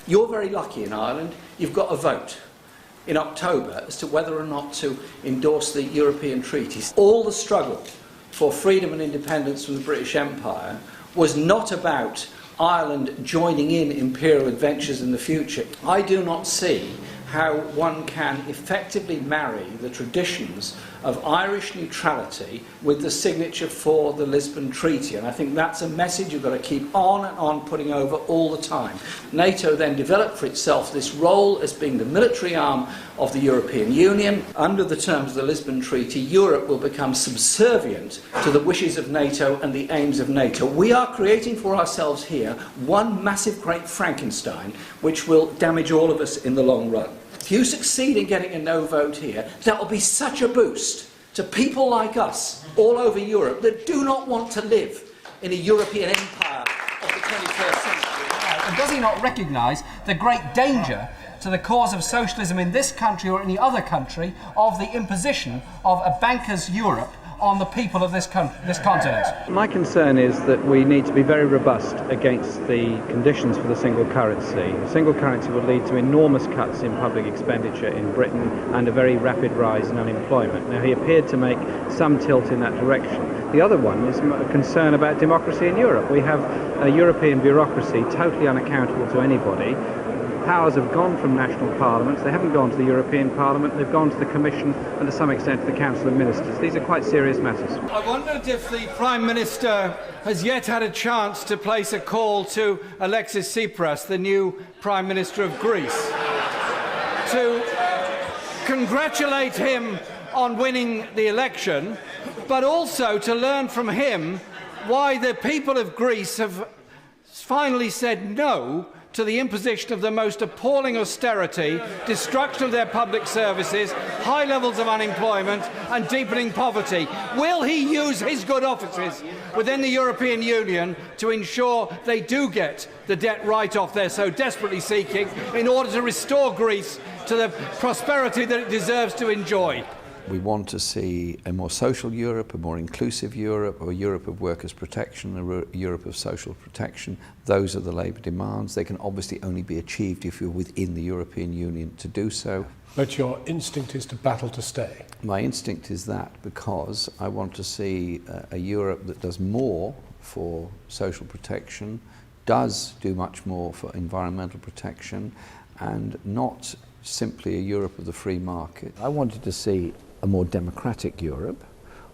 You're very lucky in Ireland. You've got a vote in October as to whether or not to endorse the European treaties. All the struggle for freedom and independence from the British Empire was not about Ireland joining in imperial adventures in the future. I do not see how one can effectively marry the traditions of Irish neutrality with the signature for the Lisbon Treaty, and I think that's a message you've got to keep on and on putting over all the time. NATO then developed for itself this role as being the military arm of the European Union. Under the terms of the Lisbon Treaty, Europe will become subservient to the wishes of NATO and the aims of NATO. We are creating for ourselves here one massive great Frankenstein which will damage all of us in the long run. If you succeed in getting a no vote here, that will be such a boost to people like us all over Europe that do not want to live in a European empire of the 21st century. And does he not recognise the great danger to the cause of socialism in this country or any other country of the imposition of a banker's Europe on the people of this continent? My concern is that we need to be very robust against the conditions for the single currency. The single currency would lead to enormous cuts in public expenditure in Britain and a very rapid rise in unemployment. Now, he appeared to make some tilt in that direction. The other one is a concern about democracy in Europe. We have a European bureaucracy totally unaccountable to anybody. Powers have gone from national parliaments, they haven't gone to the European Parliament, they've gone to the Commission and to some extent to the Council of Ministers. These are quite serious matters. I wondered if the Prime Minister has yet had a chance to place a call to Alexis Tsipras, the new Prime Minister of Greece, to congratulate him on winning the election, but also to learn from him why the people of Greece have finally said no to the imposition of the most appalling austerity, destruction of their public services, high levels of unemployment and deepening poverty. Will he use his good offices within the European Union to ensure they do get the debt write-off they're so desperately seeking in order to restore Greece to the prosperity that it deserves to enjoy? We want to see a more social Europe, a more inclusive Europe, a Europe of workers' protection, a Europe of social protection. Those are the Labour demands. They can obviously only be achieved if you're within the European Union to do so. But your instinct is to battle to stay? My instinct is that because I want to see a Europe that does more for social protection, does do much more for environmental protection, and not simply a Europe of the free market. I wanted to see a more democratic Europe.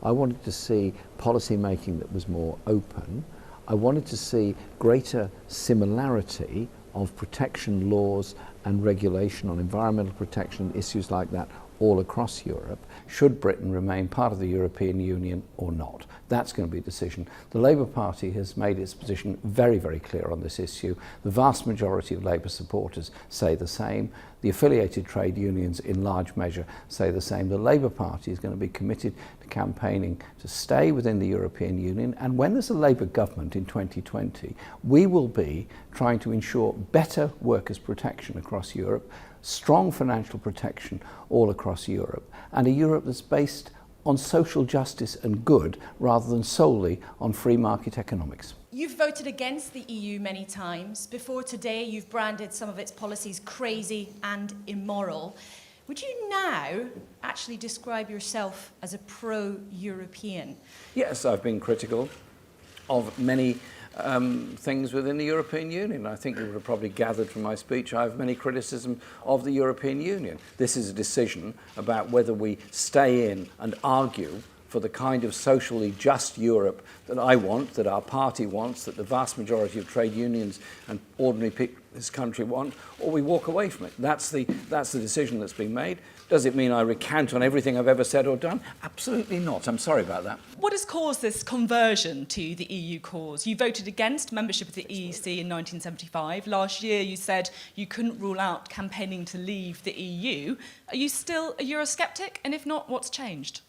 I wanted to see policy making that was more open. I wanted to see greater similarity of protection laws and regulation on environmental protection, issues like that, all across Europe. Should Britain remain part of the European Union or not? That's going to be a decision. The Labour Party has made its position very, very clear on this issue. The vast majority of Labour supporters say the same. The affiliated trade unions in large measure say the same. The Labour Party is going to be committed to campaigning to stay within the European Union, and when there's a Labour government in 2020, we will be trying to ensure better workers' protection across Europe, strong financial protection all across Europe, and a Europe that's based on social justice and good rather than solely on free market economics. You've voted against the EU many times. Before today, you've branded some of its policies crazy and immoral. Would you now actually describe yourself as a pro-European? Yes, I've been critical of many things within the European Union. I think you would have probably gathered from my speech I have many criticisms of the European Union. This is a decision about whether we stay in and argue for the kind of socially just Europe that I want, that our party wants, that the vast majority of trade unions and ordinary people in this country want, or we walk away from it. That's the decision that's been made. Does it mean I recount on everything I've ever said or done? Absolutely not. I'm sorry about that. What has caused this conversion to the EU cause? You voted against membership of the EEC in 1975. Last year you said you couldn't rule out campaigning to leave the EU. Are you still a Eurosceptic? And if not, what's changed?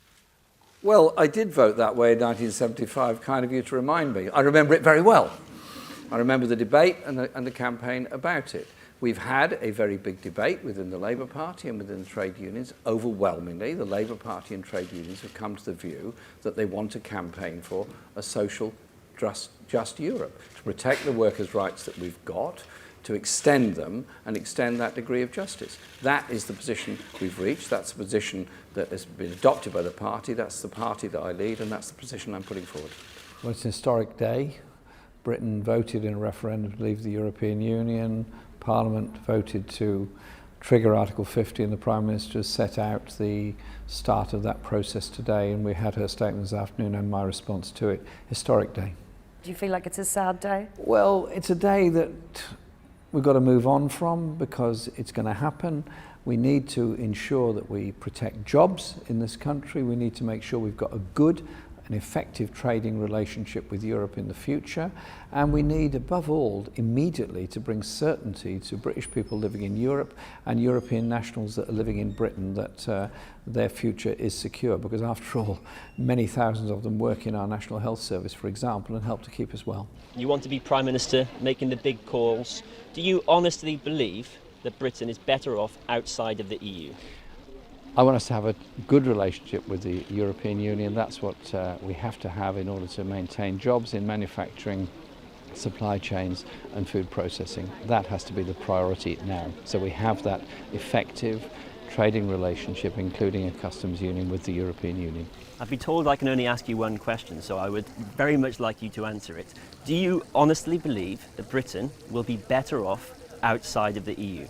Well, I did vote that way in 1975, kind of you to remind me. I remember it very well. I remember the debate and the campaign about it. We've had a very big debate within the Labour Party and within the trade unions. Overwhelmingly, the Labour Party and trade unions have come to the view that they want to campaign for a social, just Europe, to protect the workers' rights that we've got, to extend them and extend that degree of justice. That is the position we've reached. That's the position that has been adopted by the party. That's the party that I lead, and that's the position I'm putting forward. Well, it's an historic day. Britain voted in a referendum to leave the European Union. Parliament voted to trigger Article 50, and the Prime Minister has set out the start of that process today, and we had her statement this afternoon and my response to it. Historic day. Do you feel like it's a sad day? Well, it's a day that we've got to move on from, because it's going to happen. We need to ensure that we protect jobs in this country. We need to make sure we've got a good and effective trading relationship with Europe in the future. And we need, above all, immediately to bring certainty to British people living in Europe and European nationals that are living in Britain that their future is secure. Because after all, many thousands of them work in our National Health Service, for example, and help to keep us well. You want to be Prime Minister, making the big calls. Do you honestly believe that Britain is better off outside of the EU? I want us to have a good relationship with the European Union. That's what we have to have in order to maintain jobs in manufacturing, supply chains and food processing. That has to be the priority now. So we have that effective trading relationship, including a customs union with the European Union. I've been told I can only ask you one question, so I would very much like you to answer it. Do you honestly believe that Britain will be better off outside of the EU?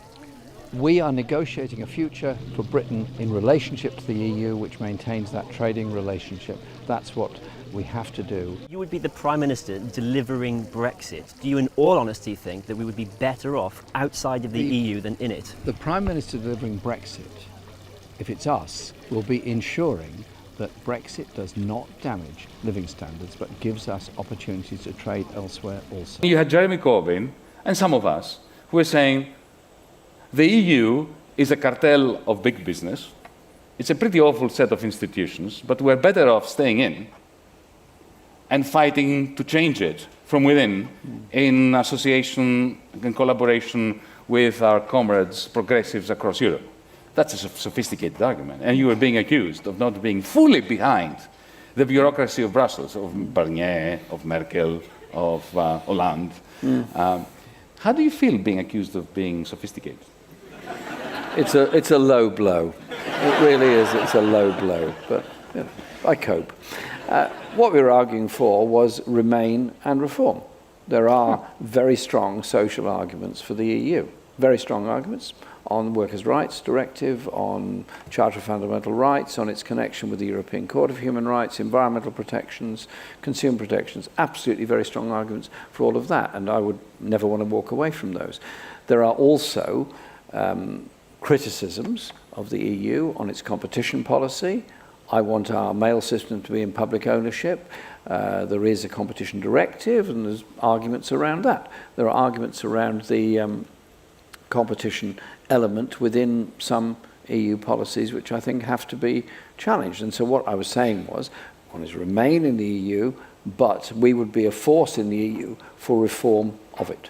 We are negotiating a future for Britain in relationship to the EU, which maintains that trading relationship. That's what we have to do. You would be the Prime Minister delivering Brexit. Do you in all honesty think that we would be better off outside of the EU than in it? The Prime Minister delivering Brexit, if it's us, will be ensuring that Brexit does not damage living standards but gives us opportunities to trade elsewhere also. You had Jeremy Corbyn and some of us who were saying the EU is a cartel of big business. It's a pretty awful set of institutions, but we're better off staying in and fighting to change it from within in association and collaboration with our comrades, progressives across Europe. That's a sophisticated argument. And you are being accused of not being fully behind the bureaucracy of Brussels, of Barnier, of Merkel, of Hollande. How do you feel being accused of being sophisticated? It's a low blow. It really is. It's a low blow. But you know, I cope. What we were arguing for was remain and reform. There are very strong social arguments for the EU. Very strong arguments on Workers' Rights Directive, on Charter of Fundamental Rights, on its connection with the European Court of Human Rights, environmental protections, consumer protections. Absolutely very strong arguments for all of that, and I would never want to walk away from those. There are also criticisms of the EU on its competition policy. I want our mail system to be in public ownership. There is a competition directive, and there's arguments around that. There are arguments around the competition element within some EU policies, which I think have to be challenged. And so what I was saying was, one is remain in the EU, but we would be a force in the EU for reform of it.